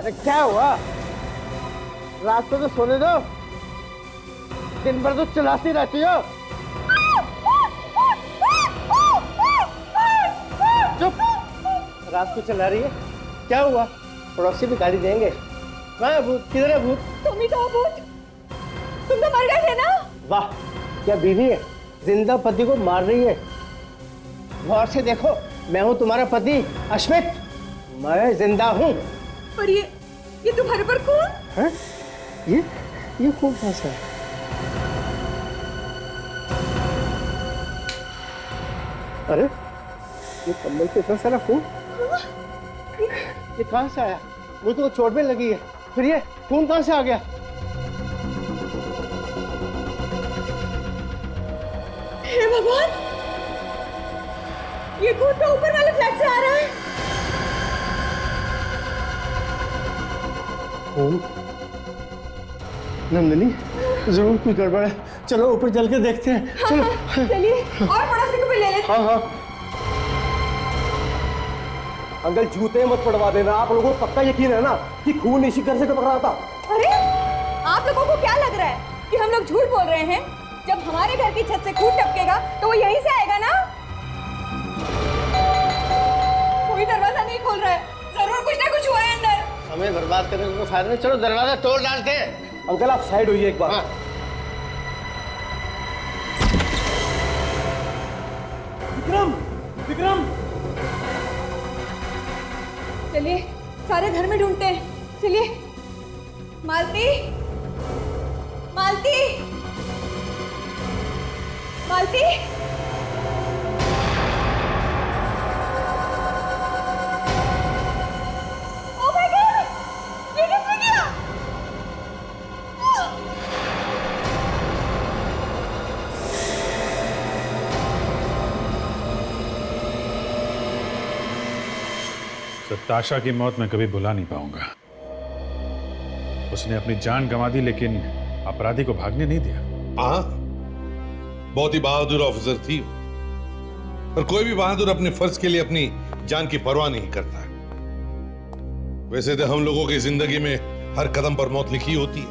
क्या हुआ? रात को तो सोने दो, दिन भर तो चिल्लाती रहती हो। चुप, रात को चिल्ला रही है, क्या हुआ? पड़ोसी भी गाली देंगे। कहाँ है भूत? किधर है भूत? तुम ही तो हो भूत, तुम तो मर गए थे ना। वाह, क्या बीवी है, जिंदा पति को मार रही है। गौर से देखो, मैं हूँ तुम्हारा पति अश्मित, मैं जिंदा हूँ। पर ये तुम्हारे पर खून है? ये खून कैसा है? अरे ये कम्बल पे इतना सारा खून, ये कहाँ से आया? मुझे तो चोट भी लगी है, फिर ये खून कहाँ से आ गया? हे भगवान, ये खून तो ऊपर वाले फ्लैट से आ रहा है। खून? नंदिनी, जरूर कुछ गड़बड़ है, चलो ऊपर चल के देखते हैं। चलो चलिए, और पड़ोसी को भी ले लेते। हाँ हाँ। अंकल जूते मत पड़वा देना, आप लोगों को पक्का यकीन है ना कि खून इसी घर से टपक रहा था? अरे आप लोगों को क्या लग रहा है कि हम लोग झूठ बोल रहे हैं? जब हमारे घर की छत से खून टपकेगा तो वो यहीं से आएगा ना। कोई दरवाजा नहीं खोल रहा है, जरूर कुछ ना कुछ हुआ है अंदर। हमें बर्बाद करने को फायदा नहीं, चलो दरवाजा तोड़ डालते हैं। अंकल आप साइड होइए एक बार। हाँ। विक्रम, विक्रम, चलिए सारे घर में ढूंढते हैं। चलिए, मालती, मालती, मालती। ओह माय गॉड, ये किसने किया? ताशा की मौत मैं कभी भुला नहीं पाऊंगा। उसने अपनी जान गंवा दी लेकिन अपराधी को भागने नहीं दिया। हाँ, बहुत ही बहादुर ऑफिसर थी, पर कोई भी बहादुर अपने फर्ज के लिए अपनी जान की परवाह नहीं करता। वैसे तो हम लोगों की जिंदगी में हर कदम पर मौत लिखी होती है,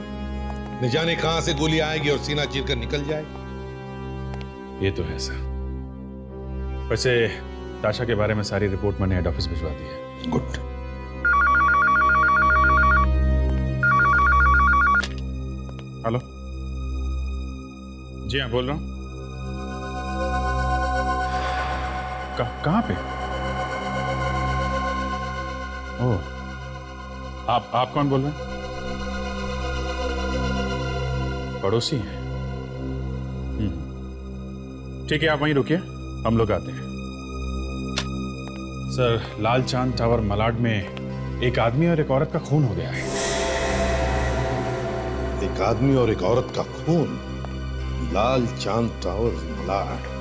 न जाने कहां से गोली आएगी और सीना चीर कर निकल जाएगी। ये तो है सर। वैसे ताशा के बारे में सारी रिपोर्ट मैंने हेड ऑफिस भिजवा दी है। गुड। हेलो, जी हाँ बोल रहा हूँ। कहाँ पे? ओह, आप कौन बोल रहे हैं? पड़ोसी हैं। ठीक है, आप वहीं रुकिए, हम लोग आते हैं। सर, लाल चांद टावर मलाड में एक आदमी और एक औरत का खून हो गया है। एक आदमी और एक औरत का खून, लाल चांद टावर मलाड।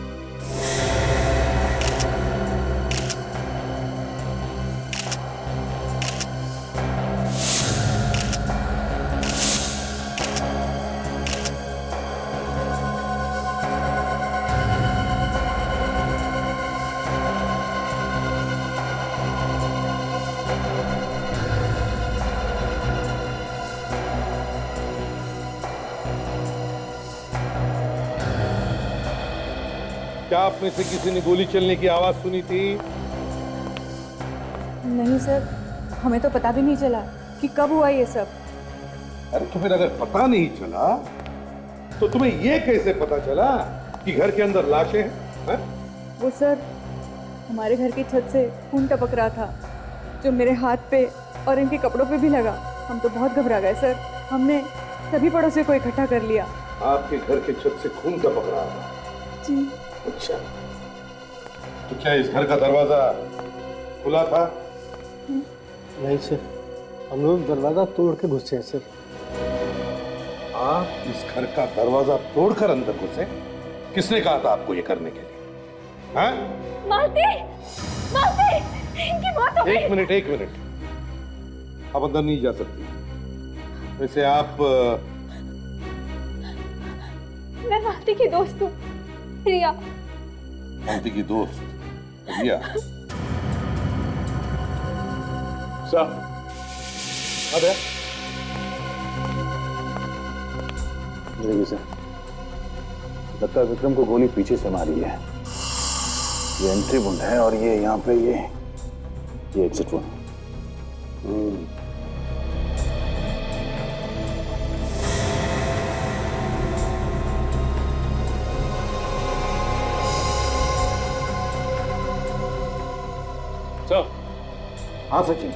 क्या आप में से किसी ने गोली चलने की आवाज सुनी थी? नहीं सर, हमें तो पता भी नहीं चला कि कब हुआ ये सब। अरे तो फिर अगर पता नहीं चला तो तुम्हें ये कैसे पता चला कि घर के अंदर लाशें हैं? वो सर, हमारे घर की छत से खून टपक रहा था, जो मेरे हाथ पे और इनके कपड़ों पे भी लगा। हम तो बहुत घबरा गए सर। हमने सभी पड़ोसियों को इकट्ठा कर लिया। आपके घर के छत से खून टपक रहा था? जी। अच्छा, तो क्या इस घर का दरवाजा खुला था? नहीं सर, हम लोग दरवाजा तोड़ के घुसे हैं सर। आप इस घर का दरवाजा तोड़कर अंदर घुसे? किसने कहा था आपको ये करने के लिए? हाँ? मालती, मालती, इनकी मौत हो गई। एक मिनट, आप अंदर नहीं जा सकती। वैसे आप मैं मालती की दोस्त हूँ, रिया। मालती की दोस्त रिया? साहब, अबे देखिए सर, लगता है विक्रम को गोली पीछे से मारी है। ये एंट्री वुंड है और ये यहाँ पे ये एग्जिट वुंड। सर। हाँ सचिन।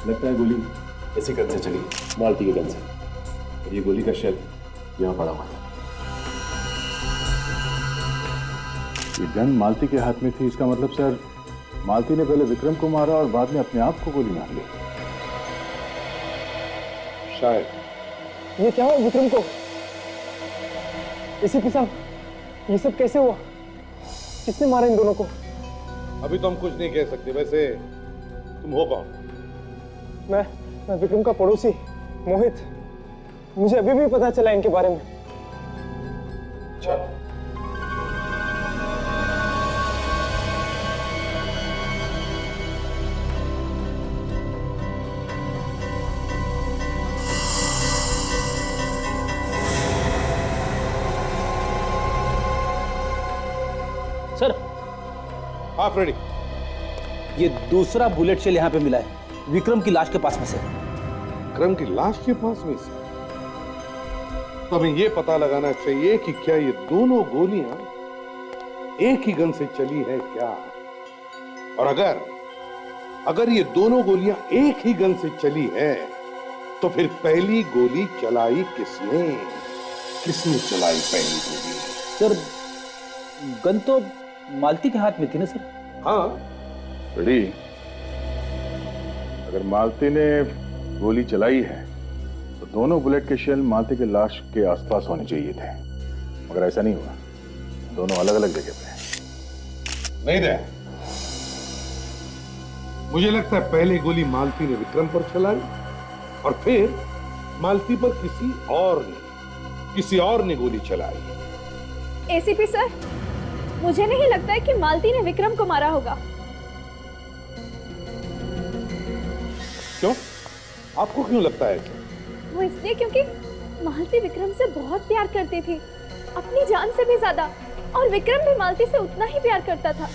लगता है गोली इसी गन से चली, मालती के गन से। और ये गोली का शेल यहाँ पड़ा हुआ है। ये गन मालती के हाथ में थी, इसका मतलब सर मालती ने पहले विक्रम को मारा और बाद में अपने आप को गोली मार ली। शायद। ये क्या हुआ विक्रम को? एसीपी साहब, ये सब कैसे हुआ? किसने मारा इन दोनों को? अभी तो हम कुछ नहीं कह सकते। वैसे तुम हो कौन? मैं विक्रम का पड़ोसी मोहित। मुझे अभी भी पता चला इनके बारे में। अच्छा, सर, हाँ फ्रेडी। ये दूसरा बुलेट शेल यहाँ पे मिला है विक्रम की लाश के पास में से। विक्रम की लाश के पास में से? तो हमें यह पता लगाना चाहिए कि क्या ये दोनों गोलियां एक ही गन से चली है क्या? और अगर ये दोनों गोलियां एक ही गन से चली है तो फिर पहली गोली चलाई किसने? किसने चलाई पहली गोली? सर, गन तो मालती के हाथ में थी ना सर। हाँ, रेडी? अगर मालती ने गोली चलाई है तो दोनों बुलेट के शेल मालती के लाश के आसपास होने चाहिए थे, मगर ऐसा नहीं हुआ। दोनों अलग अलग जगह पे हैं। नहीं दे। मुझे लगता है पहले गोली मालती ने विक्रम पर चलाई और फिर मालती पर किसी और ने गोली चलाई। एसीपी सर, मुझे नहीं लगता है कि मालती ने विक्रम को मारा होगा। क्यों? आपको क्यों लगता है ऐसा? वो इसलिए क्योंकि मालती विक्रम से बहुत प्यार करती थी, अपनी जान से भी ज्यादा, और विक्रम भी मालती से उतना ही प्यार करता था।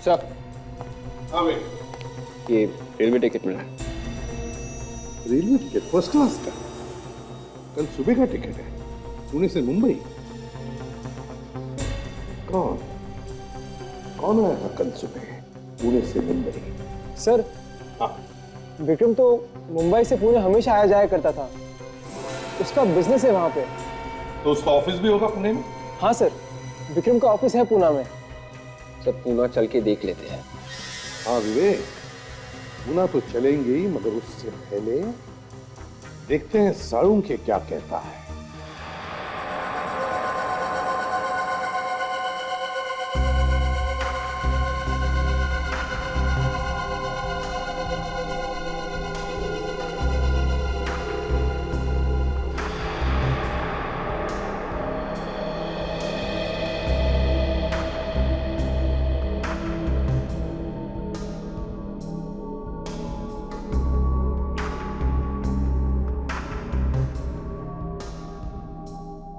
सर, हाँ भाई। ये रेलवे टिकट मिला। रेलवे टिकट फर्स्ट क्लास का? कल सुबह का टिकट है, पुणे से मुंबई। कौन आया था कल सुबह पुणे से मुंबई? सर, हाँ, विक्रम तो मुंबई से पुणे हमेशा आया जाया करता था। उसका बिजनेस है वहां पे। तो उसका ऑफिस भी होगा पुणे में? हाँ सर, विक्रम का ऑफिस है पुणे में। सब पूना चल के देख लेते हैं। हाँ विवेक, पुणे तो चलेंगे ही, मगर उससे पहले देखते हैं साड़ू के क्या कहता है।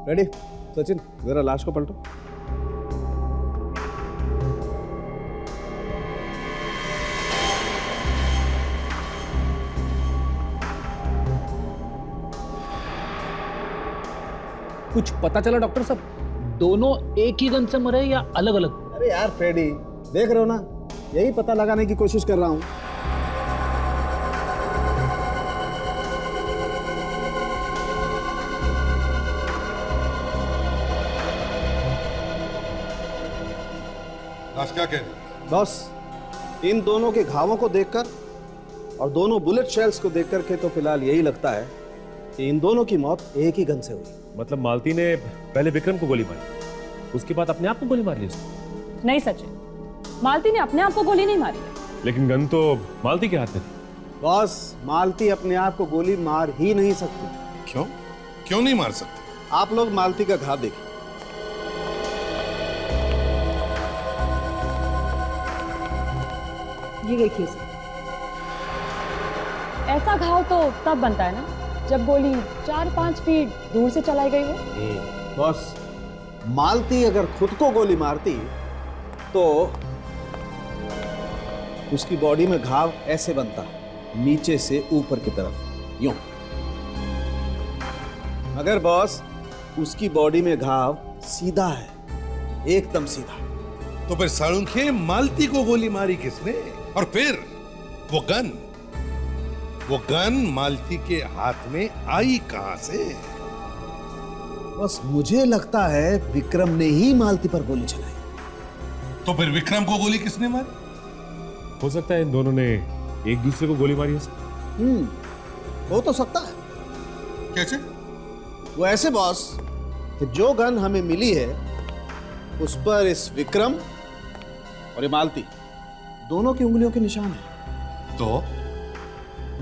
रेडी? सचिन, जरा लाश को पलटो। कुछ पता चला डॉक्टर साहब, दोनों एक ही गन से मरे या अलग अलग? अरे यार फ्रेडी, देख रहे हो ना, यही पता लगाने की कोशिश कर रहा हूं। लाश क्या कह रही? बॉस, इन दोनों के घावों को देखकर और दोनों बुलेट शेल्स को देखकर के तो फिलहाल यही लगता है कि इन दोनों की मौत एक ही गन से हुई। मतलब मालती ने पहले विक्रम को गोली मारी, उसके बाद अपने आप को गोली मार ली उसने? नहीं सचिन, मालती ने अपने आप को गोली नहीं मारी है। लेकिन गन तो मालती के हाथ में थी। बॉस, मालती अपने आप को गोली मार ही नहीं सकती। क्यों? क्यों नहीं मार सकते? आप लोग मालती का घाव देखिए। ये देखिए सर, ऐसा घाव तो तब बनता है ना जब गोली 4-5 फीट दूर से चलाई गई हो। बॉस, मालती अगर खुद को गोली मारती तो उसकी बॉडी में घाव ऐसे बनता, नीचे से ऊपर की तरफ, यूं। मगर बॉस, उसकी बॉडी में घाव सीधा है, एकदम सीधा। तो फिर साळुंखे, मालती को गोली मारी किसने? और फिर वो गन मालती के हाथ में आई कहां से? बस मुझे लगता है विक्रम ने ही मालती पर गोली चलाई। तो फिर विक्रम को गोली किसने मारी? हो सकता है इन दोनों ने एक दूसरे को गोली मारी है। हो तो सकता है। कैसे? वो ऐसे बॉस कि जो गन हमें मिली है उस पर इस विक्रम और ये मालती दोनों की उंगलियों के निशान है। तो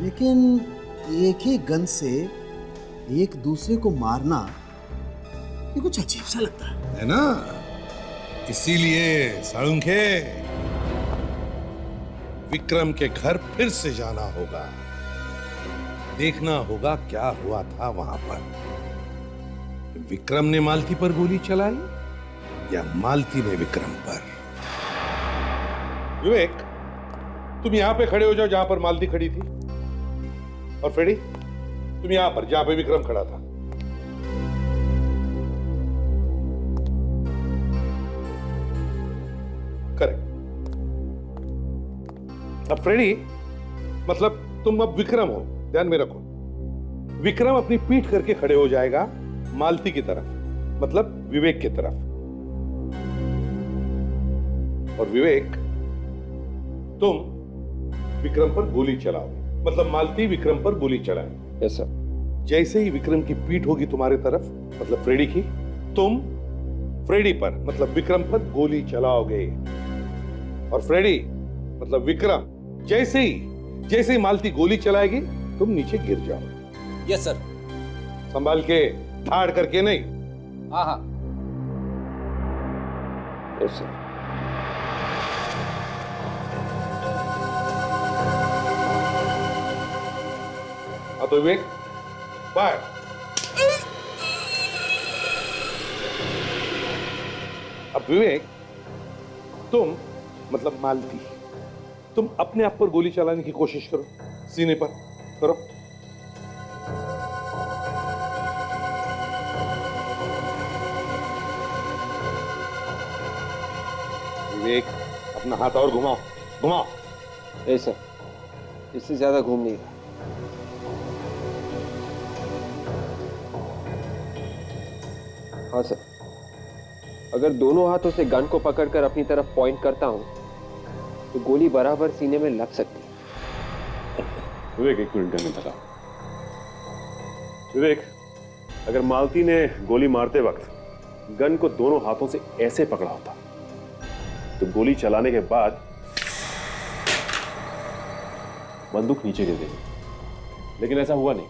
लेकिन एक ही गन से एक दूसरे को मारना ये कुछ अजीब सा लगता है ना? इसीलिए साळुंखे, विक्रम के घर फिर से जाना होगा, देखना होगा क्या हुआ था वहां पर। विक्रम ने मालती पर गोली चलाई या मालती ने विक्रम पर? विवेक, तुम यहां पे खड़े हो जाओ जहां पर मालती खड़ी थी, और फ्रेडी तुम यहां पर जहां पे विक्रम खड़ा था। करेक्ट। अब फ्रेडी, मतलब तुम अब विक्रम हो, ध्यान में रखो। विक्रम अपनी पीठ करके खड़े हो जाएगा मालती की तरफ, मतलब विवेक की तरफ। और विवेक, तुम विक्रम पर गोली चलाओ, मतलब मालती विक्रम पर गोली चलाए। Yes sir. जैसे ही विक्रम की पीठ होगी तुम्हारे तरफ, मतलब फ्रेडी की, तुम फ्रेडी पर, मतलब विक्रम पर गोली चलाओगे। और फ्रेडी, मतलब विक्रम, जैसे ही मालती गोली चलाएगी तुम नीचे गिर जाओ। Yes sir. संभाल के, ठाड़ करके नहीं। हाँ हाँ। Yes sir. तो विवेक, फायर। अब विवेक, तुम, मतलब मालती, तुम अपने आप पर गोली चलाने की कोशिश करो, सीने पर करो। विवेक, अपना हाथ और घुमाओ, घुमाओ। सर, इससे ज्यादा घूम नहीं रहा। हाँ सर, अगर दोनों हाथों से गन को पकड़कर अपनी तरफ पॉइंट करता हूं तो गोली बराबर सीने में लग सकती है। विवेक, एक मिनट में बता। विवेक, अगर मालती ने गोली मारते वक्त गन को दोनों हाथों से ऐसे पकड़ा होता तो गोली चलाने के बाद बंदूक नीचे गिर गई, लेकिन ऐसा हुआ नहीं।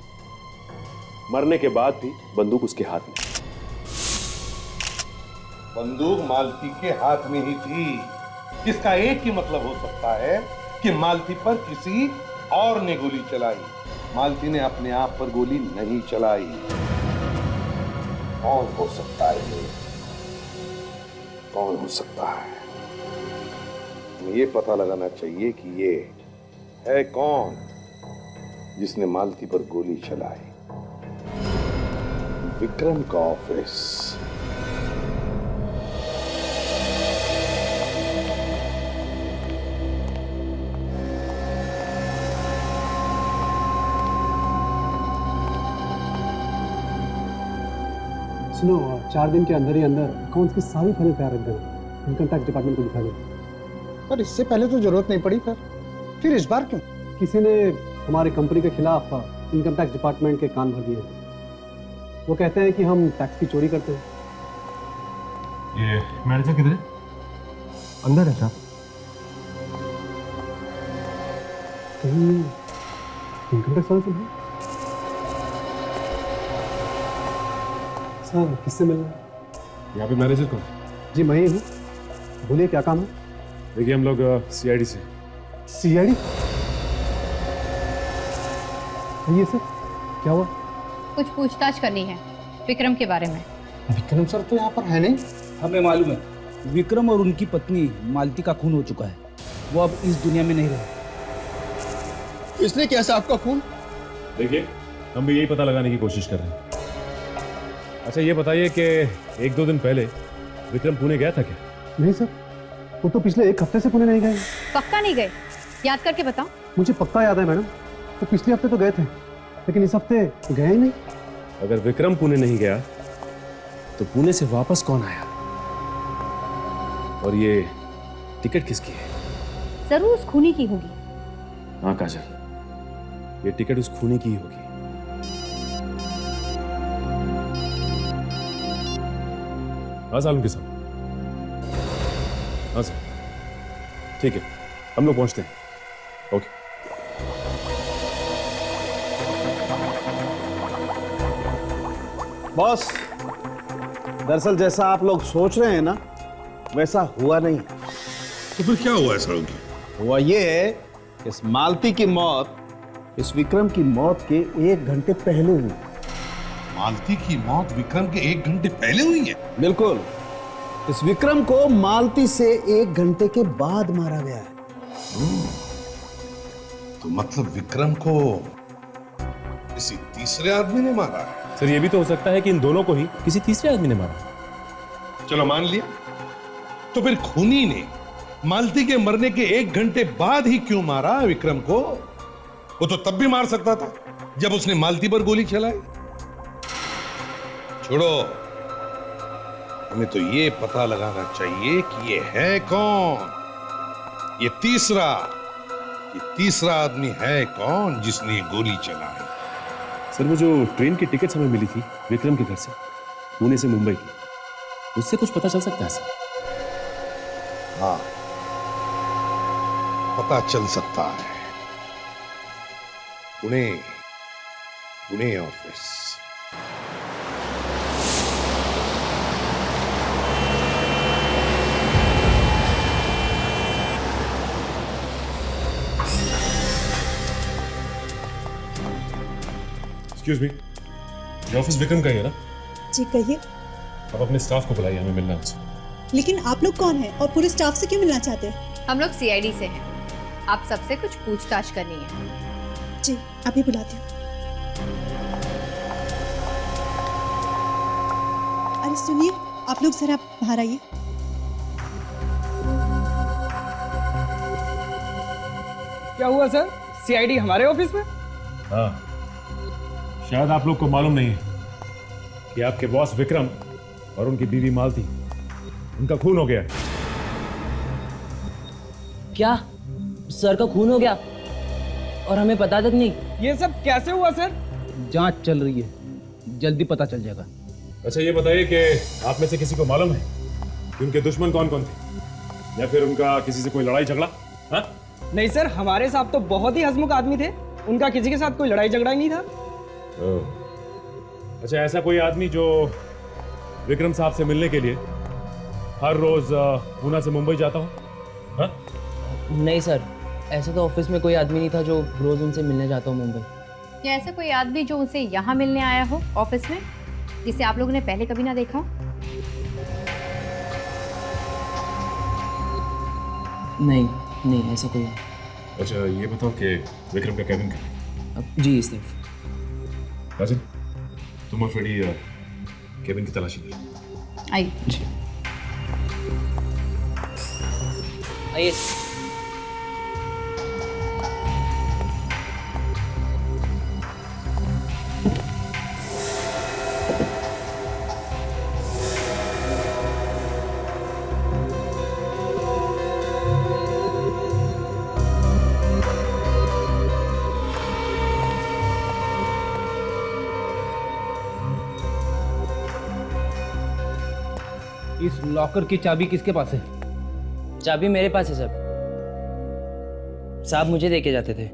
मरने के बाद भी बंदूक उसके हाथ में। बंदूक मालती के हाथ में ही थी, जिसका एक ही मतलब हो सकता है कि मालती पर किसी और ने गोली चलाई, मालती ने अपने आप पर गोली नहीं चलाई। कौन हो सकता है ये? कौन हो सकता है? हमें ये पता लगाना चाहिए कि ये है कौन जिसने मालती पर गोली चलाई। विक्रम का ऑफिस। सुनो, 4 दिन के अंदर ही अंदर अकाउंट्स की सारी फाइलें तैयार रख देना, इनकम टैक्स डिपार्टमेंट को दिखा देना। पर इससे पहले तो जरूरत नहीं पड़ी, फिर इस बार क्यों? किसी ने हमारी कंपनी के खिलाफ इनकम टैक्स डिपार्टमेंट के कान भर दिए। वो कहते हैं कि हम टैक्स की चोरी करते हैं। ये मैनेजर किधर है? अंदर है साहब। कहीं इनकम टैक्स वाले तो नहीं? सर किससे मिलना है? यहाँ पे मैनेजर कौन? जी मैं ही हूँ। बोलिए क्या काम है? देखिए हम लोग सीआईडी से। सीआईडी? ये सर क्या हुआ? कुछ पूछताछ करनी है विक्रम के बारे में। विक्रम सर तो यहाँ पर है नहीं। हमें मालूम है विक्रम और उनकी पत्नी मालती का खून हो चुका है। वो अब इस दुनिया में नहीं रहे। इसने किया साहब का खून? देखिए हम भी यही पता लगाने की कोशिश कर रहे हैं। अच्छा ये बताइए कि 1-2 दिन पहले विक्रम पुणे गया था क्या? नहीं सर, वो तो पिछले 1 हफ्ते से पुणे नहीं गए। पक्का नहीं गए? याद करके बताओ। मुझे पक्का याद है मैडम, वो पिछले हफ्ते तो गए थे लेकिन इस हफ्ते गए ही नहीं। अगर विक्रम पुणे नहीं गया तो पुणे से वापस कौन आया? और ये टिकट किसकी है? जरूर उस खूनी की होगी। हाँ काजल, ये टिकट उस खूनी की ही होगी। हाँ सालम के साथ। हाँ सर ठीक है, हम लोग पहुंचते हैं। ओके। बॉस, दरअसल जैसा आप लोग सोच रहे हैं ना, वैसा हुआ नहीं। तो फिर क्या हुआ ऐसा? हुआ ये है कि इस मालती की मौत इस विक्रम की मौत के 1 घंटे पहले हुई। मालती की मौत विक्रम के 1 घंटे पहले हुई है? बिल्कुल। इस विक्रम को मालती से 1 घंटे के बाद मारा गया है। तो मतलब विक्रम को किसी तीसरे आदमी ने मारा है? सर ये भी तो हो सकता है कि इन दोनों को ही किसी तीसरे आदमी ने मारा। चलो मान लिया, तो फिर खूनी ने मालती के मरने के 1 घंटे बाद ही क्यों मारा विक्रम को? वो तो तब भी मार सकता था जब उसने मालती पर गोली चलाई। छोड़ो, हमें तो ये पता लगाना चाहिए कि ये है कौन। ये तीसरा आदमी है कौन जिसने ये गोली चलाई। सर वो जो ट्रेन की टिकट हमें मिली थी विक्रम के घर से पुणे से मुंबई की, उससे कुछ पता चल सकता है सर? हाँ, पता चल सकता है। पुणे ऑफिस। एक्सक्यूज मी, ये ऑफिस विक्रम का ही है ना? जी कहिए। आप अपने स्टाफ को बुलाइए, हमें मिलना है उनसे। लेकिन आप लोग कौन हैं और पूरे स्टाफ से क्यों मिलना चाहते हैं? हम लोग सीआईडी से हैं। आप सबसे कुछ पूछताछ करनी है। जी अभी बुलाती हूँ। अरे सुनिए, आप लोग जरा बाहर आइए। क्या हुआ सर? सीआईडी हमारे ऑफिस में? हाँ, शायद आप लोग को मालूम नहीं है कि आपके बॉस विक्रम और उनकी बीवी मालती, उनका खून हो गया। क्या सर का खून हो गया और हमें पता तक नहीं? ये सब कैसे हुआ सर? जांच चल रही है, जल्दी पता चल जाएगा। अच्छा ये बताइए कि आप में से किसी को मालूम है कि उनके दुश्मन कौन कौन थे, या फिर उनका किसी से कोई लड़ाई झगड़ा? हाँ? नहीं सर, हमारे साहब तो बहुत ही हंसमुख आदमी थे। उनका किसी के साथ कोई लड़ाई झगड़ा ही नहीं था। अच्छा ऐसा कोई आदमी जो विक्रम साहब से मिलने के लिए हर रोज पूना से मुंबई जाता हो? हाँ? नहीं सर, ऐसा तो ऑफिस में कोई आदमी नहीं था जो रोज उनसे मिलने जाता हो मुंबई। या ऐसा कोई आदमी जो उनसे यहाँ मिलने आया हो ऑफिस में, जिसे आप लोगों ने पहले कभी ना देखा? नहीं ऐसा कोई नहीं। अच्छा ये बताओ कि विक्रम का कैबिन कहाँ है? जी इस तरफ। राजन, तुम और फ्रेडी केबिन की तलाशी ली। आइए। जी आइए। इस लॉकर की चाबी किसके पास है? चाबी मेरे पास है सर। साहब मुझे देके जाते थे।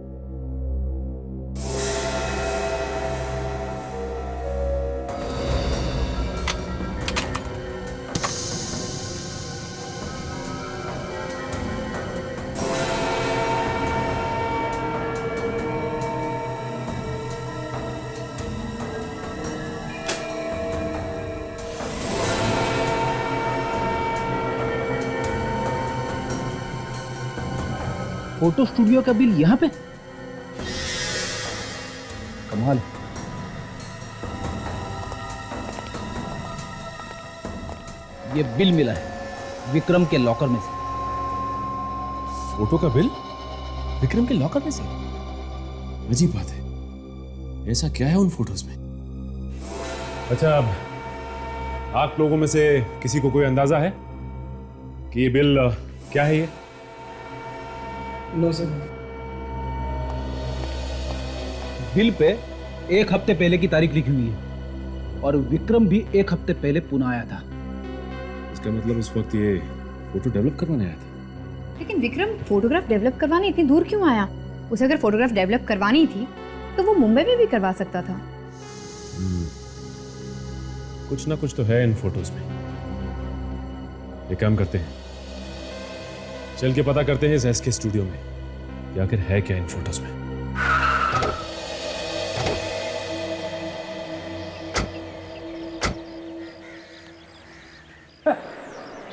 फोटो स्टूडियो का बिल यहाँ पे? कमाल। ये बिल मिला है विक्रम के लॉकर में से। फोटो का बिल विक्रम के लॉकर में से? अजीब बात है, ऐसा क्या है उन फोटोज में? अच्छा, अब आप लोगों में से किसी को कोई अंदाजा है कि ये बिल क्या है? ये नो सर। बिल पे 1 हफ्ते पहले की तारीख लिखी हुई है और विक्रम भी 1 हफ्ते पहले पुणे आया था। इसका मतलब उस वक्त ये फोटो डेवलप करवाने आया था। लेकिन विक्रम फोटोग्राफ डेवलप करवाने इतनी दूर क्यों आया? उसे अगर फोटोग्राफ डेवलप करवानी थी तो वो मुंबई में भी करवा सकता था। कुछ ना कुछ तो है इन फोटोज में। ये काम करते हैं, चल के पता करते हैं इस एसके स्टूडियो में कि आखिर है क्या इन फोटोज में।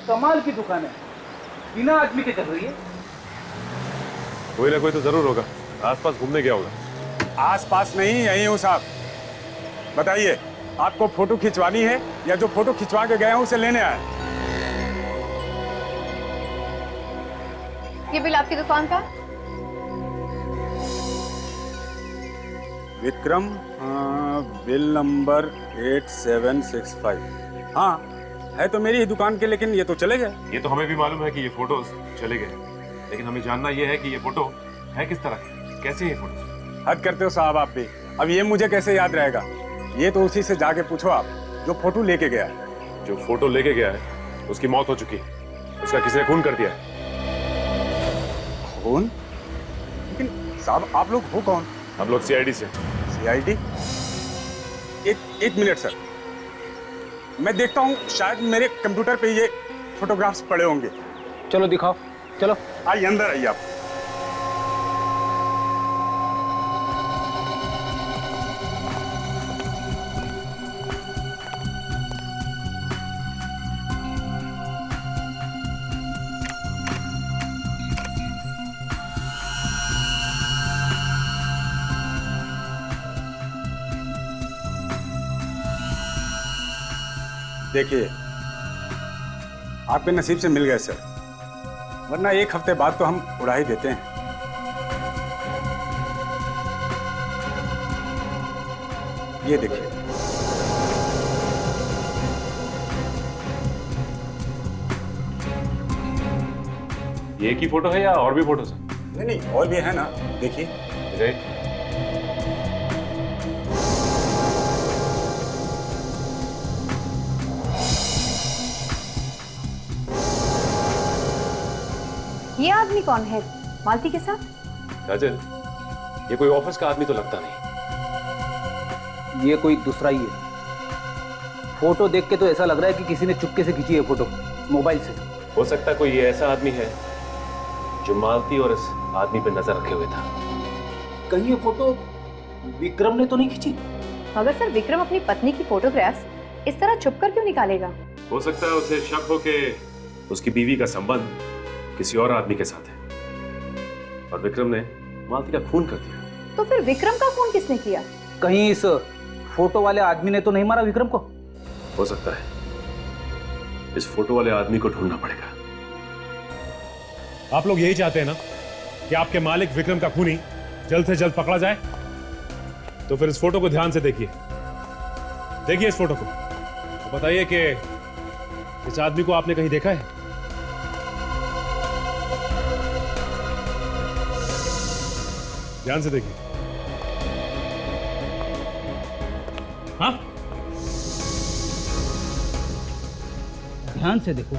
कमाल की दुकान है, बिना आदमी के चल रही है। कोई ना कोई तो जरूर होगा, आसपास घूमने गया होगा। आसपास नहीं, यहीं हूँ साहब। बताइए, आपको फोटो खिंचवानी है या जो फोटो खिंचवा के गया हूँ उसे लेने आया? ये बिल आपकी दुकान का? Vikram, bill number 8765। हाँ, है तो मेरी ही दुकान के, लेकिन ये तो चले गए। ये तो हमें भी मालूम है कि ये फोटोज चले गए, लेकिन हमें जानना ये है कि ये फोटो है किस तरह की, कैसे है ये फोटो? हद करते हो साहब आप भी। अब ये मुझे कैसे याद रहेगा? ये तो उसी से जाके पूछो आप जो फोटो लेके गया है। जो फोटो लेके गया है उसकी मौत हो चुकी है, उसका किसी ने खून कर दिया है। खून? लेकिन साहब आप लोग हो कौन? हम लोग सीआईडी से। सीआईडी? एक मिनट सर, मैं देखता हूँ, शायद मेरे कंप्यूटर पे ये फोटोग्राफ्स पड़े होंगे। चलो दिखाओ, चलो। आइए अंदर आइए आप। देखिए, आपके नसीब से मिल गए सर, वरना 1 हफ्ते बाद तो हम उड़ा ही देते हैं। ये देखिए। ये एक ही फोटो है या और भी फोटोज हैं? नहीं, और भी है ना, देखिए। ये आदमी कौन है मालती के साथ? काजल, ये कोई ऑफिस का आदमी तो लगता नहीं। ये कोई दूसरा ही है। फोटो देख के तो ऐसा लग रहा है कि किसी ने चुपके से खींची है फोटो, मोबाइल से। हो सकता है कोई ये ऐसा आदमी है जो मालती और इस आदमी पे नजर रखे हुए था। कहीं ये फोटो विक्रम ने तो नहीं खींची? मगर सर, विक्रम अपनी पत्नी की फोटोग्राफ्स इस तरह छुपकर क्यों निकालेगा? हो सकता है उसे शक हो कि उसकी बीवी का संबंध किसी और आदमी के साथ है और विक्रम ने मालती का खून कर दिया। तो फिर विक्रम का खून किसने किया? कहीं इस फोटो वाले आदमी ने तो नहीं मारा विक्रम को? हो सकता है। इस फोटो वाले आदमी को ढूंढना पड़ेगा। आप लोग यही चाहते हैं ना कि आपके मालिक विक्रम का खूनी जल्द से जल्द पकड़ा जाए? तो फिर इस फोटो को ध्यान से देखिए। देखिए इस फोटो को, तो बताइए कि इस आदमी को आपने कहीं देखा है? ध्यान से देखिए। हाँ, ध्यान से देखो,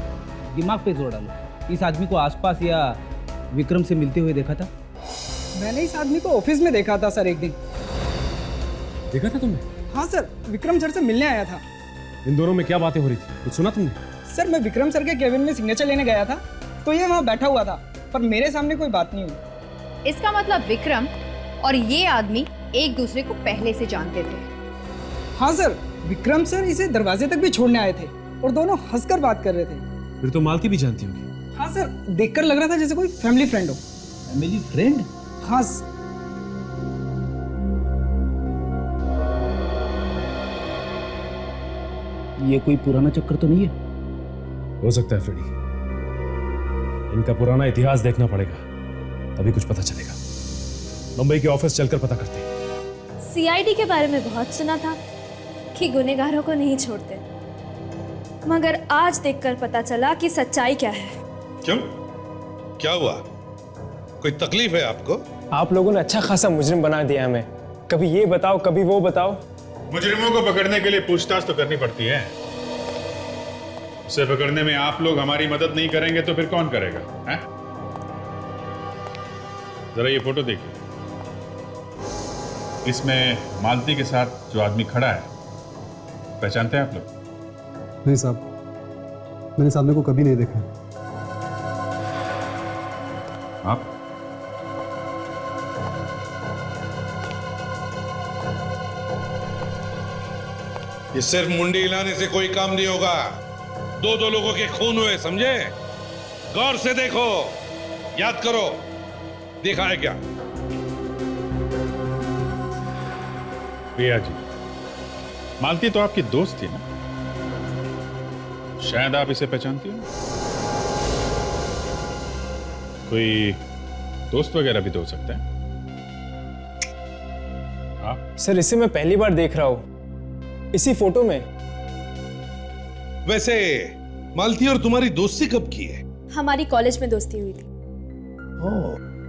दिमाग पे जोर डालो। इस आदमी को आसपास या विक्रम से मिलते हुए देखा था? मैंने इस आदमी को ऑफिस में देखा था सर, एक दिन। देखा था तुमने? हाँ सर, विक्रम सर से मिलने आया था। इन दोनों में क्या बातें हो रही थी, कुछ सुना तुमने? सर, मैं विक्रम सर के केबिन में सिग्नेचर लेने गया था, तो ये वहाँ बैठा हुआ था, पर मेरे सामने कोई बात नहीं हुई। इसका मतलब विक्रम और ये आदमी एक दूसरे को पहले से जानते थे। हाँ सर, विक्रम सर इसे दरवाजे तक भी छोड़ने आए थे और दोनों हंसकर बात कर रहे थे। फिर तो मालती भी जानती होगी। हाँ सर, देखकर लग रहा था जैसे कोई फैमिली फ्रेंड हो। Family friend? हाँ ये कोई पुराना चक्कर तो नहीं है? हो सकता है फ्रेडी, इनका पुराना इतिहास देखना पड़ेगा, तभी कुछ पता चलेगा। मुंबई के ऑफिस चलकर पता करते हैं। सीआईडी के बारे में बहुत सुना था कि गुनहगारों को नहीं छोड़ते, मगर आज देखकर पता चला कि सच्चाई क्या है। क्यों, क्या हुआ? कोई तकलीफ है आपको? आप लोगों ने अच्छा खासा मुजरिम बना दिया हमें, कभी ये बताओ कभी वो बताओ। मुजरिमों को पकड़ने के लिए पूछताछ तो करनी पड़ती है। उसे पकड़ने में आप लोग हमारी मदद नहीं करेंगे तो फिर कौन करेगा? हैं? जरा ये फोटो देखिए, इसमें मालती के साथ जो आदमी खड़ा है, पहचानते हैं आप लोग? नहीं साहब, मैंने इस आदमी को कभी नहीं देखा। आप? ये सिर्फ मुंडी हिलाने से कोई काम नहीं होगा। दो लोगों के खून हुए, समझे? गौर से देखो, याद करो, देखा है क्या? प्रिया जी, मालती तो आपकी दोस्त थी ना, शायद आप इसे पहचानती हो। कोई दोस्त वगैरह भी तो हो सकता है। आप? सर इसे मैं पहली बार देख रहा हूँ, इसी फोटो में। वैसे मालती और तुम्हारी दोस्ती कब की है? हमारी कॉलेज में दोस्ती हुई थी।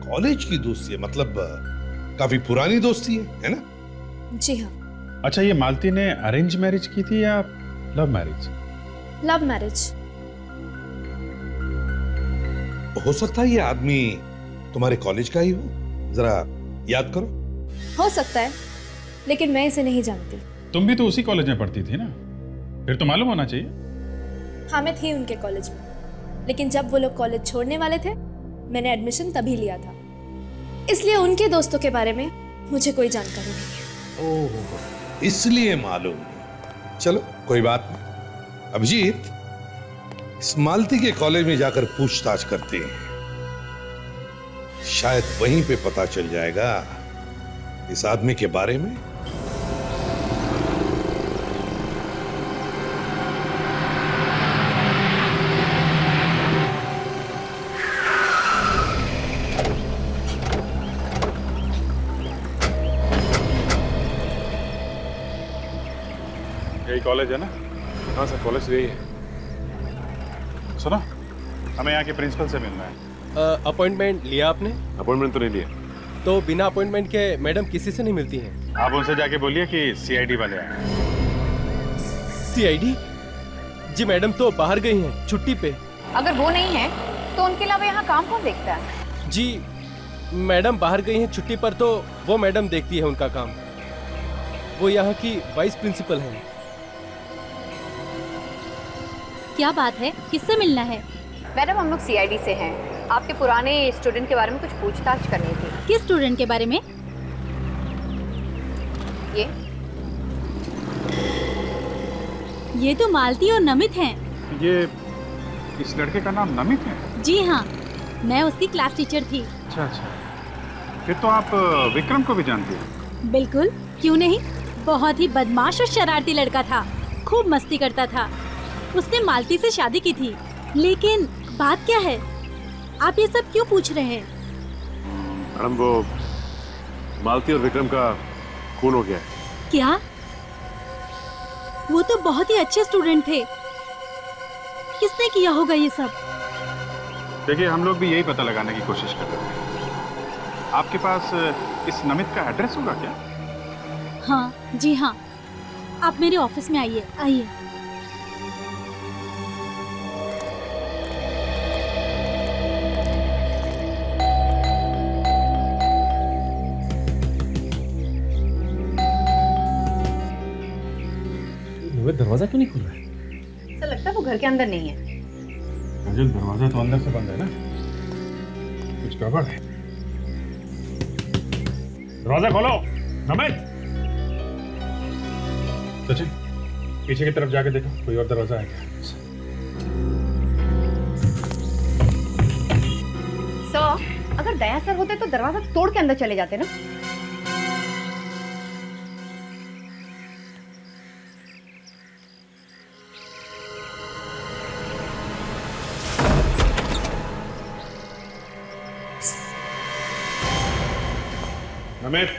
कॉलेज की दोस्ती है, मतलब काफी पुरानी दोस्ती है ना? जी हाँ। अच्छा, ये मालती ने अरेंज मैरिज की थी या लव मैरिज? Love marriage. हो सकता है ये आदमी तुम्हारे कॉलेज का ही हो, जरा याद करो। हो सकता है, लेकिन मैं इसे नहीं जानती। तुम भी तो उसी कॉलेज में पढ़ती थी ना, फिर तो मालूम होना चाहिए। हाँ, मैं थी उनके कॉलेज में, लेकिन जब वो लोग कॉलेज छोड़ने वाले थे, मैंने एडमिशन तभी लिया था, इसलिए उनके दोस्तों के बारे में मुझे कोई जानकारी नहीं है। ओह, इसलिए मालूम नहीं। चलो कोई बात नहीं। अभिजीत, इस मालती के कॉलेज में जाकर पूछताछ करते हैं, शायद वहीं पे पता चल जाएगा इस आदमी के बारे में। यही कॉलेज है ना? हाँ सर, कॉलेज यही है। सुनो, हमें यहाँ के प्रिंसिपल से मिलना है। अपॉइंटमेंट लिया आपने? अपॉइंटमेंट तो नहीं लिया। तो बिना अपॉइंटमेंट के मैडम किसी से नहीं मिलती हैं। आप उनसे जाके बोलिए कि सीआईडी वाले आए। सीआईडी? जी मैडम तो बाहर गई हैं छुट्टी पे। अगर वो नहीं है तो उनके अलावा यहाँ काम कौन देखता है? जी मैडम बाहर गई हैं छुट्टी पर, तो वो मैडम देखती है उनका काम। वो यहाँ की वाइस प्रिंसिपल हैं। क्या बात है, किससे मिलना है? मैडम हम लोग सीआईडी से हैं, आपके पुराने स्टूडेंट के बारे में कुछ पूछताछ करनी थी। किस स्टूडेंट के बारे में? ये तो मालती और नमित हैं। ये इस लड़के का नाम नमित है? जी हाँ, मैं उसकी क्लास टीचर थी। अच्छा अच्छा, फिर तो आप विक्रम को भी जानती हो? बिल्कुल, क्यों नहीं। बहुत ही बदमाश और शरारती लड़का था, खूब मस्ती करता था। उसने मालती से शादी की थी। लेकिन बात क्या है, आप ये सब क्यों पूछ रहे हैं? मैडम वो मालती और विक्रम का खून हो गया है। क्या? वो तो बहुत ही अच्छे स्टूडेंट थे, किसने किया होगा ये सब? देखिए, हम लोग भी यही पता लगाने की कोशिश कर रहे हैं। आपके पास इस नमित का एड्रेस होगा क्या? हाँ जी हाँ, आप मेरे ऑफिस में आइए। आइए। दरवाजा क्यों नहीं खुल रहा है? ऐसा लगता है वो घर के अंदर नहीं है। अजल, दरवाजा तो अंदर से बंद है ना, कुछ गड़बड़ है। दरवाजा खोलो नमित। सचिन, पीछे की तरफ जाके देखो, कोई और दरवाजा है क्या? सर, अगर दया सर होते तो दरवाजा तोड़ के अंदर चले जाते ना। नमित,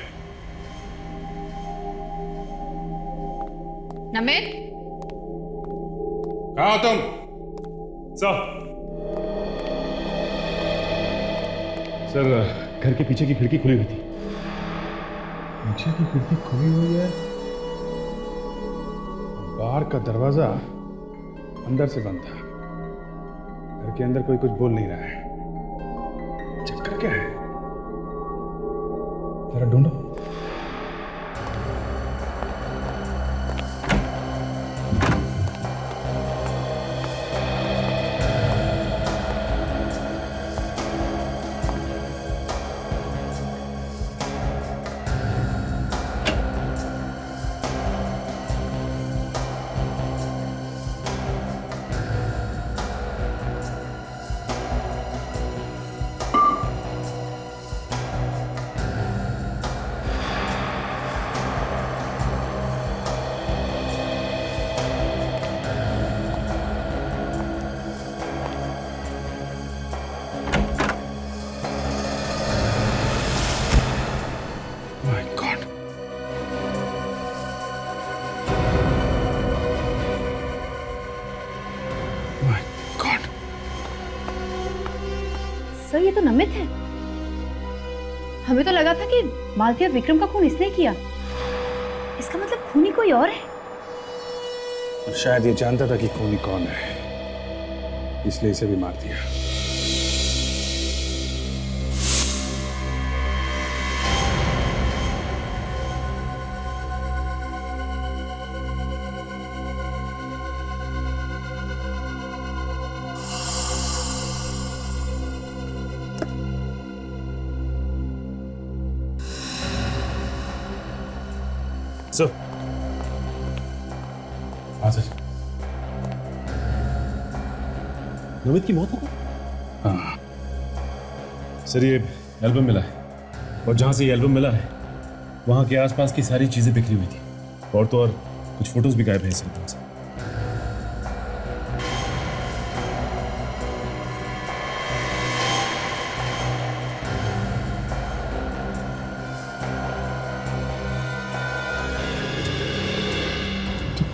नमित, कहाँ हो तुम? सर, घर के पीछे की खिड़की खुली हुई थी। पीछे की खिड़की खुली हुई है, बाहर का दरवाजा अंदर से बंद था। घर के अंदर कोई कुछ बोल नहीं रहा है। चक्कर क्या है? जरा ढूंढो। सर ये तो नमित है। हमें तो लगा था कि मालती और विक्रम का खून इसने किया। इसका मतलब खूनी कोई और है। शायद ये जानता था कि खूनी कौन है, इसलिए इसे भी मार दिया। सर, हाँ सर, नमित की मौत हो गई? हाँ सर, ये एल्बम मिला है और जहाँ से ये एल्बम मिला है वहाँ के आसपास की सारी चीजें बिखरी हुई थी और तो और कुछ फोटोज भी गायब हैं इस एल्बम से।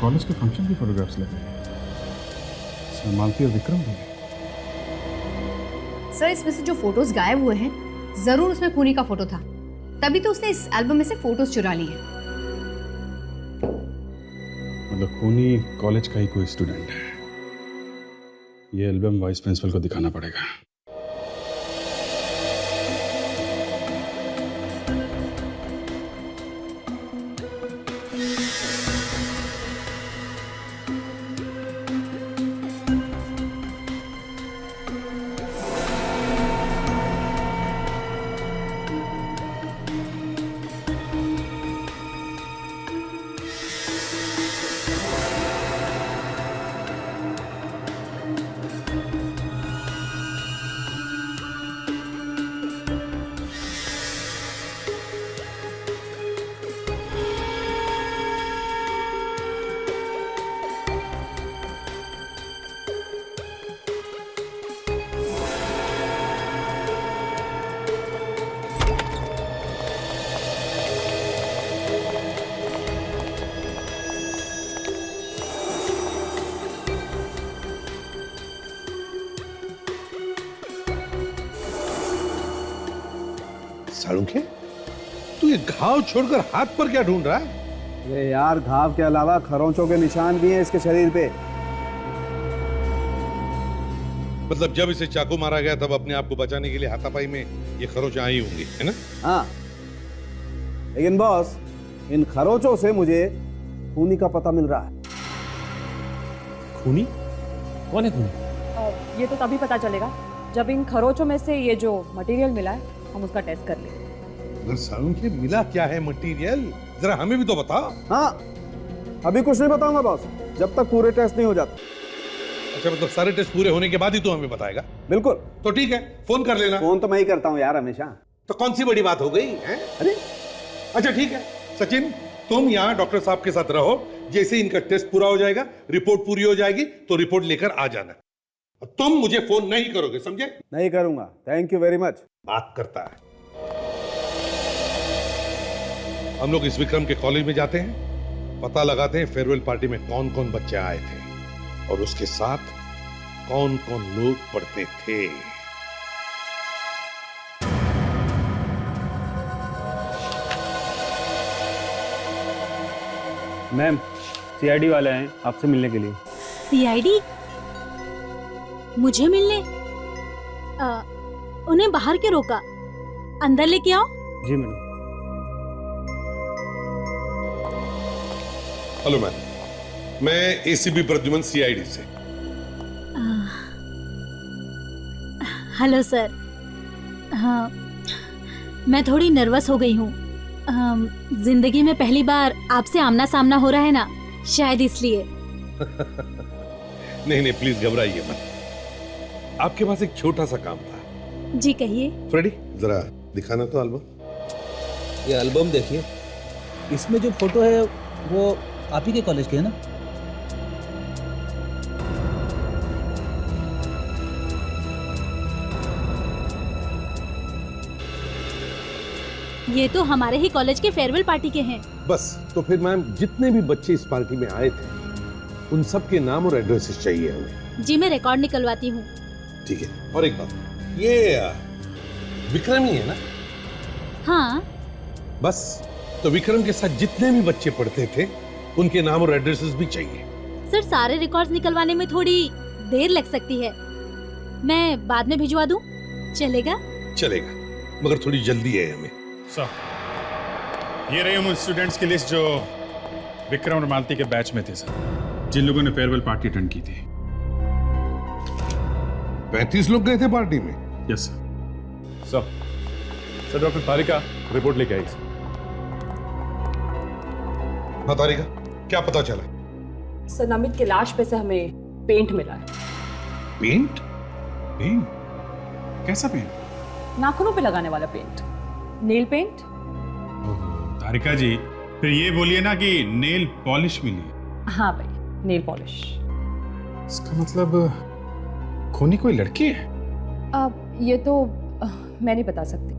कॉलेज के फंक्शन की फोटोग्राफ्स लगे हैं, इसमें मालती और विक्रम भी है। सर इसमें से जो फोटोज गायब हुए हैं जरूर उसमें खूनी का फोटो था, तभी तो उसने इस एल्बम में से फोटोज चुरा लिए। मतलब खूनी कॉलेज का ही कोई स्टूडेंट है। ये एल्बम वाइस प्रिंसिपल को दिखाना पड़ेगा। सालुंखे, तू ये घाव छोड़कर हाथ पर क्या ढूंढ रहा है? अरे यार, घाव के अलावा खरोंचों के निशान भी हैं इसके शरीर पे। मतलब जब इसे चाकू मारा गया तब अपने आप को बचाने के लिए हाथापाई में ये खरोंचें आई होंगी, है ना? हाँ, लेकिन बॉस, इन खरोंचों से मुझे खूनी का पता मिल रहा है। खूनी? कौन है खूनी? ये तो तभी पता चलेगा जब इन खरोचों में से ये जो मटेरियल मिला है हम उसका टेस्ट कर लें। अगर सालुंखे मिला क्या है मटेरियल, जरा हमें भी तो बता। हाँ, अभी कुछ नहीं बताऊंगा बॉस, जब तक पूरे टेस्ट नहीं हो जाते। अच्छा, मतलब सारे टेस्ट पूरे होने के बाद ही तू हमें बताएगा? बिल्कुल। तो ठीक है, फोन कर लेना। फोन तो मैं ही करता हूँ यार हमेशा। तो कौन सी बड़ी बात हो गई है? अरे अच्छा ठीक है सचिन, तुम यहाँ डॉक्टर साहब के साथ रहो। जैसे इनका टेस्ट पूरा हो जाएगा, रिपोर्ट पूरी हो जाएगी तो रिपोर्ट लेकर आ जाना। तुम मुझे फोन नहीं करोगे, समझे? नहीं करूंगा। Thank you very much. बात करता है। हम लोग इस विक्रम के कॉलेज में जाते हैं, पता लगाते हैं फेयरवेल पार्टी में कौन कौन बच्चे आए थे और उसके साथ कौन कौन लोग पढ़ते थे। मैम, सीआईडी वाले हैं आपसे मिलने के लिए। सीआईडी? मुझे मिलने? उन्हें बाहर क्यों रोका? अंदर लेके आओ। जी मैडम। हेलो मैम, मैं एसीपी प्रद्युमन सीआईडी से। Hello sir. हाँ, मैं थोड़ी नर्वस हो गई हूँ। जिंदगी में पहली बार आपसे आमना सामना हो रहा है ना, शायद इसलिए। नहीं नहीं, प्लीज घबराइए मत। आपके पास एक छोटा सा काम था। जी कहिए। फ्रेडी, जरा दिखाना तो एल्बम। ये एल्बम देखिए, इसमें जो फोटो है वो आप ही के कॉलेज के है ना? ये तो हमारे ही कॉलेज के फेयरवेल पार्टी के हैं। बस, तो फिर मैम जितने भी बच्चे इस पार्टी में आए थे उन सब के नाम और एड्रेसेस चाहिए हमें। जी मैं रिकॉर्ड निकलवाती हूँ। ठीक है। और एक बात, ये विक्रम ही है ना? हाँ। बस, तो विक्रम के साथ जितने भी बच्चे पढ़ते थे उनके नाम और एड्रेसेस भी चाहिए। सर, सारे रिकॉर्ड्स निकलवाने में थोड़ी देर लग सकती है, मैं बाद में भिजवा दूं? चलेगा? चलेगा, मगर थोड़ी जल्दी है हमें। ये रही उन स्टूडेंट्स की लिस्ट जो विक्रम और मालती के बैच में थे सर, जिन लोगों ने फेयरवेल पार्टी अटेंड की थी। 35 लोग गए थे पार्टी में? Yes sir. सर डॉक्टर तारिका रिपोर्ट लेके आई सर। हाँ तारिका, क्या पता चला? सर, नमित के लाश पे से हमें पेंट मिला है। पेंट? पेंट? कैसा पेंट? नाखूनों पे लगाने वाला पेंट, नेल पेंट। तारिका जी, फिर ये बोलिए ना कि नेल पॉलिश मिली। हाँ भाई, नेल पॉलिश। इसका मतलब खूनी कोई लड़की है? अब ये तो मैं नहीं बता सकती।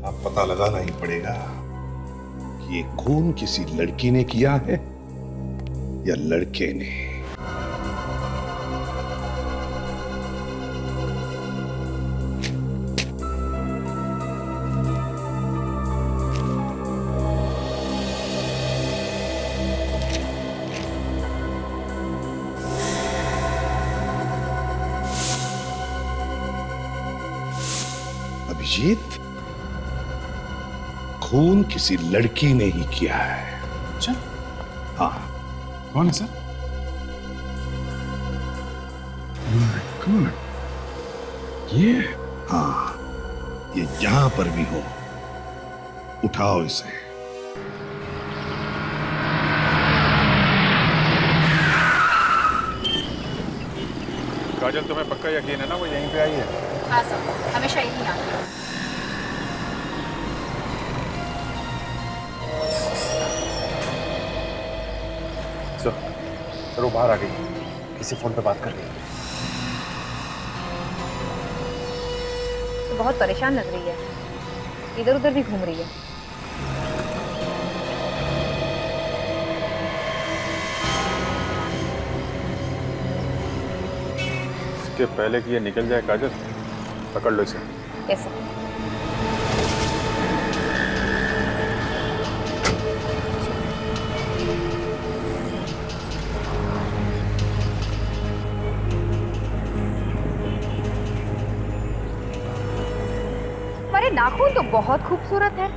आप पता लगाना ही पड़ेगा कि ये खून किसी लड़की ने किया है या लड़के ने। अभिजीत, खून किसी लड़की ने ही किया है। अच्छा? हाँ। कौन है सर? ये? हाँ, ये जहां पर भी हो, उठाओ इसे। काजल, तुम्हें पक्का यकीन है ना वो यहीं पे आई है? हाँ सर, हमेशा यहीं आती है। सर, वो बाहर आ गई, किसी फोन पे बात कर रही है। तो बहुत परेशान लग रही है, इधर उधर भी घूम रही है। इसके पहले कि ये निकल जाए काजल, पकड़ लो इसे। Yes sir. तुम्हारे नाखून तो बहुत खूबसूरत है।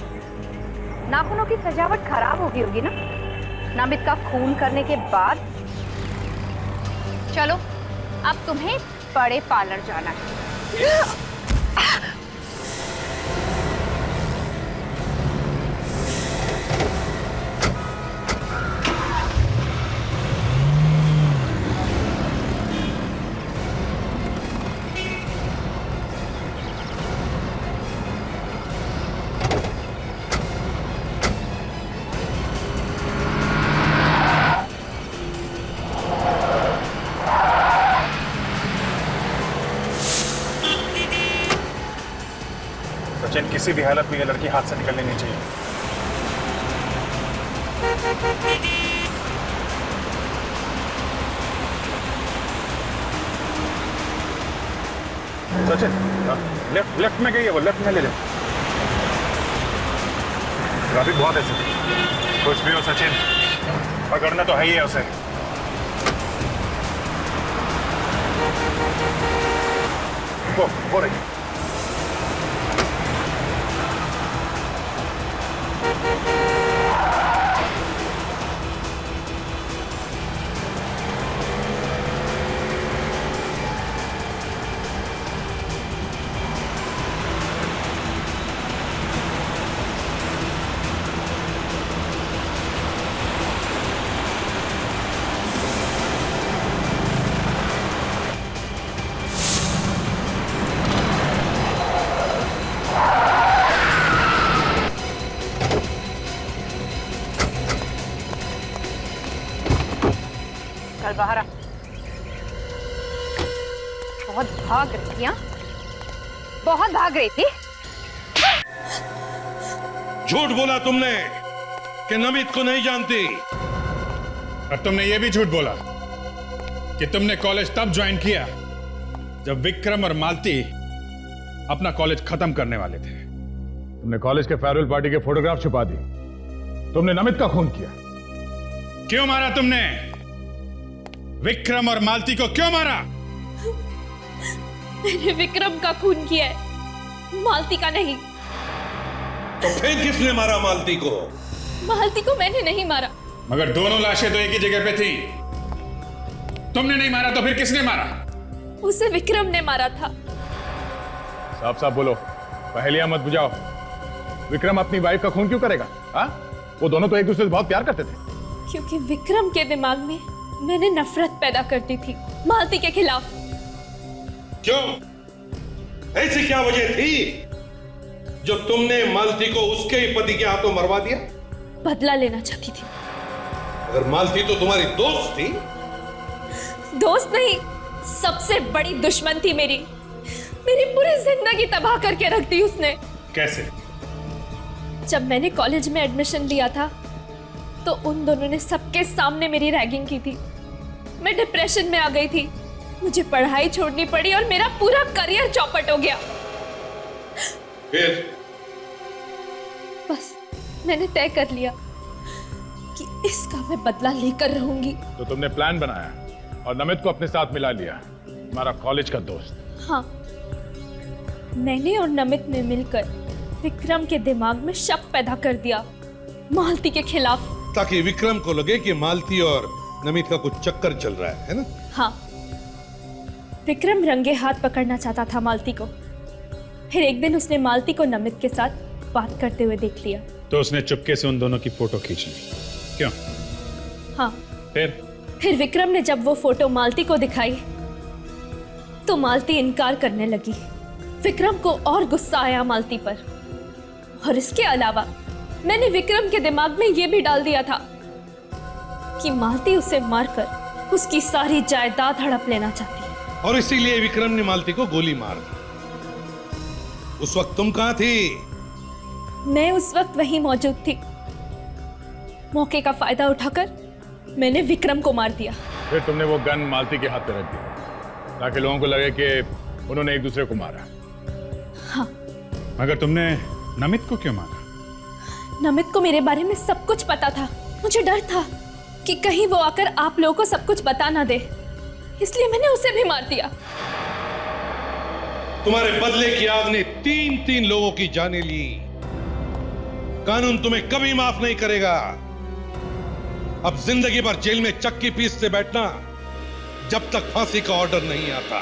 नाखूनों की सजावट खराब हो गई होगी ना, नामित का खून करने के बाद। चलो, अब तुम्हें बड़े पार्लर जाना है। सचिन, किसी भी हालत में ये लड़की हाथ से निकलनी नहीं चाहिए। सचिन, लेफ्ट लेफ्ट में गई है वो, लेफ्ट में ले ले। ट्रैफिक बहुत है सचिन। कुछ भी हो सचिन, पकड़ना तो है ही है उसे। वो रही। चल बाहर आ। बहुत भाग रही थी, हाँ? बहुत भाग रही थी। झूठ बोला तुमने कि नमित को नहीं जानती। और तुमने ये भी झूठ बोला कि तुमने कॉलेज तब ज्वाइन किया जब विक्रम और मालती अपना कॉलेज खत्म करने वाले थे। तुमने कॉलेज के फेयरवेल पार्टी के फोटोग्राफ छुपा दी। तुमने नमित का खून किया। क्यों मारा तुमने? विक्रम और मालती को क्यों मारा? मैंने विक्रम का खून किया है, मालती का नहीं। तो फिर किसने मारा मालती को? मालती को मैंने नहीं मारा। मगर दोनों लाशें तो एक ही जगह पे थी। तुमने नहीं मारा तो फिर किसने मारा? उसे विक्रम ने मारा था। साफ साफ बोलो, पहेलियां मत बुझाओ। विक्रम अपनी वाइफ का खून क्यों करेगा? हाँ, वो दोनों तो एक दूसरे से बहुत प्यार करते थे। क्योंकि विक्रम के दिमाग में मैंने नफरत पैदा कर दी थी मालती के खिलाफ। क्यों? ऐसी क्या वजह थी जो तुमने मालती को उसके ही पति के हाथों मरवा दिया? बदला लेना चाहती थी। अगर मालती तो तुम्हारी दोस्त थी। दोस्त नहीं, सबसे बड़ी दुश्मन थी मेरी। मेरी पूरी जिंदगी तबाह करके रख दी उसने। कैसे? जब मैंने कॉलेज में एडमिशन लिया था तो उन दोनों ने सबके सामने मेरी रैगिंग की थी। मैं डिप्रेशन में आ गई थी, मुझे पढ़ाई छोड़नी पड़ी और मेरा पूरा करियर चौपट हो गया। फिर? बस मैंने तय कर लिया कि इसका मैं बदला लेकर रहूंगी। तो तुमने प्लान बनाया और नमित को अपने साथ मिला लिया, हमारा कॉलेज का दोस्त। हाँ, मैंने और नमित ने मिलकर विक्रम के दिमाग में शक पैदा कर दिया मालती के खिलाफ, ताकि विक्रम को लगे कि मालती और नमित का कुछ चक्कर चल रहा है ना? हाँ, विक्रम रंगे हाथ पकड़ना चाहता था मालती को। फिर एक दिन उसने मालती को नमित के साथ बात करते हुए देख लिया। तो उसने चुपके से उन दोनों की फोटो खींच ली। क्यों? हाँ। फिर विक्रम ने जब वो फोटो मालती को दिखाई तो मालती इनकार करने लगी। विक्रम को और गुस्सा आया मालती पर। और इसके अलावा मैंने विक्रम के दिमाग में ये भी डाल दिया था कि मालती उसे मारकर उसकी सारी जायदाद हड़प लेना चाहती है। और इसीलिए विक्रम ने मालती को गोली मार दी। उस वक्त तुम कहां थी? मैं उस वक्त वहीं मौजूद थी। मौके का फायदा उठाकर मैंने विक्रम को मार दिया। फिर तुमने वो गन मालती के हाथ पे रख दिया ताकि लोगों को लगे कि उन्होंने एक दूसरे को मारा। हाँ। मगर तुमने नमित को क्यों मारा? नमित को मेरे बारे में सब कुछ पता था। मुझे डर था कि कहीं वो आकर आप लोगों को सब कुछ बता ना दे, इसलिए मैंने उसे भी मार दिया। तुम्हारे बदले की आग ने 3-3 लोगों की जानें ली। कानून तुम्हें कभी माफ नहीं करेगा। अब जिंदगी भर जेल में चक्की पीसते बैठना जब तक फांसी का ऑर्डर नहीं आता।